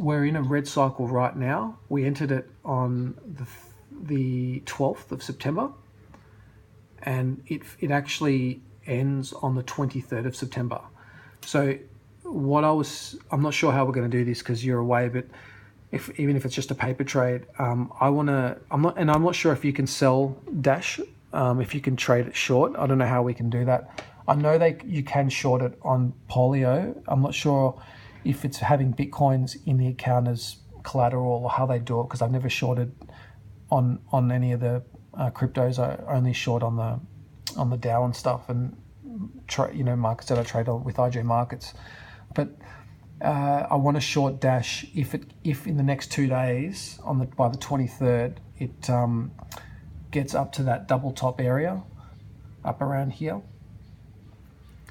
we're in a red cycle right now. We entered it on the 12th of September, and it actually ends on the 23rd of September. So I'm not sure how we're going to do this because you're away, but even if it's just a paper trade, I'm not sure if you can sell Dash, if you can trade it short. I don't know how we can do that. I know you can short it on Polio. I'm not sure if it's having Bitcoins in the account as collateral or how they do it, because I've never shorted on any of the cryptos. I only short on the DAO and stuff, and markets that I trade on with IJ Markets. But I want to short Dash if in the next 2 days by the 23rd it gets up to that double top area up around here.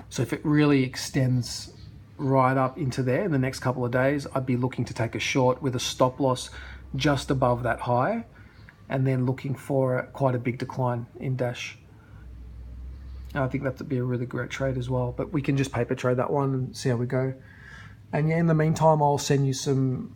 So if it really extends right up into there in the next couple of days, I'd be looking to take a short with a stop loss just above that high, and then looking for quite a big decline in Dash. I think that would be a really great trade as well, but we can just paper trade that one and see how we go. And yeah, in the meantime, I'll send you some,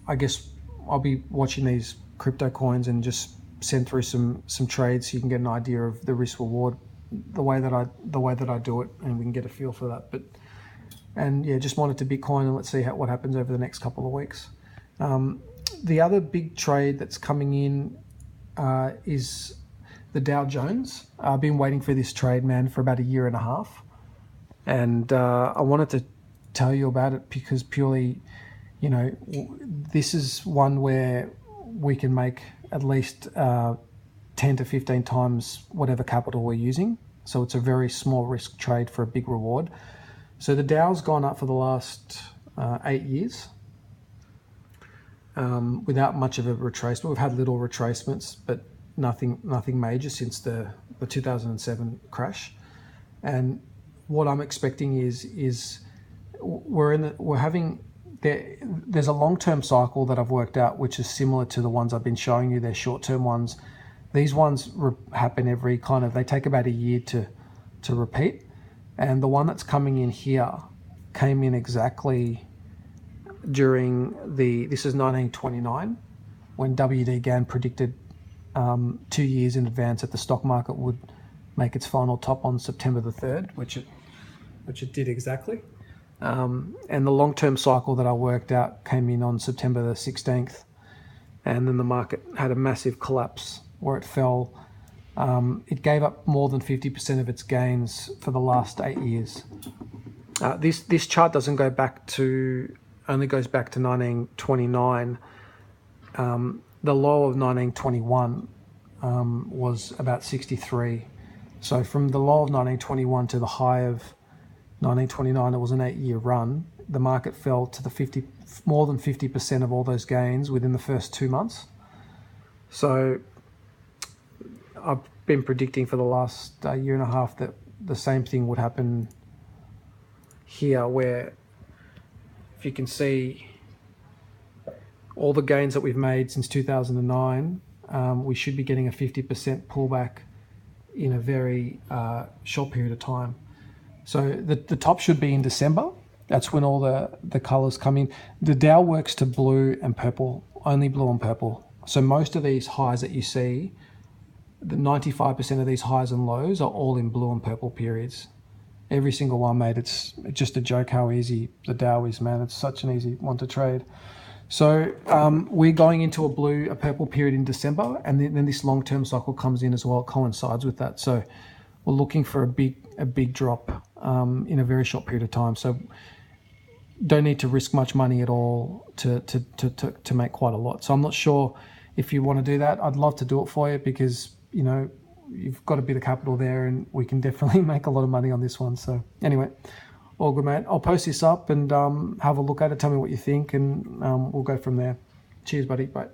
I guess I'll be watching these crypto coins and just send through some trades so you can get an idea of the risk reward, the way that I do it, and we can get a feel for that. And yeah, just monitor Bitcoin and let's see what happens over the next couple of weeks. The other big trade that's coming in is the Dow Jones. I've been waiting for this trade, man, for about 1.5 years. And I wanted to tell you about it because purely, this is one where we can make at least 10 to 15 times whatever capital we're using. So it's a very small risk trade for a big reward. So the Dow's gone up for the last 8 years without much of a retracement. We've had little retracements, but nothing major since the 2007 crash. And what I'm expecting is there's a long-term cycle that I've worked out, which is similar to the ones I've been showing you. They're short-term ones. These ones happen they take about 1 year to repeat. And the one that's coming in here came in exactly during this is 1929, when WD Gann predicted 2 years in advance that the stock market would make its final top on September the 3rd, which it did exactly. And the long-term cycle that I worked out came in on September the 16th, and then the market had a massive collapse where it fell. It gave up more than 50% of its gains for the last 8 years. This chart doesn't go back only goes back to 1929. The low of 1921 was about 63. So from the low of 1921 to the high of 1929, it was an 8-year run. The market fell to more than 50% of all those gains within the first 2 months. So I've been predicting for the last 1.5 years that the same thing would happen here, where if you can see all the gains that we've made since 2009, we should be getting a 50% pullback in a very short period of time. So the top should be in December. That's when all the colors come in. The Dow works to blue and purple, only blue and purple. So most of these highs that you see, the 95% of these highs and lows are all in blue and purple periods. Every single one, mate. It's just a joke how easy the Dow is, man. It's such an easy one to trade. So we're going into a purple period in December, and then this long-term cycle comes in as well. It coincides with that. So we're looking for a big drop in a very short period of time. So don't need to risk much money at all to make quite a lot. So I'm not sure if you want to do that. I'd love to do it for you because, you've got a bit of capital there and we can definitely make a lot of money on this one. So anyway, all good, mate. I'll post this up and have a look at it. Tell me what you think, and we'll go from there. Cheers, buddy. Bye.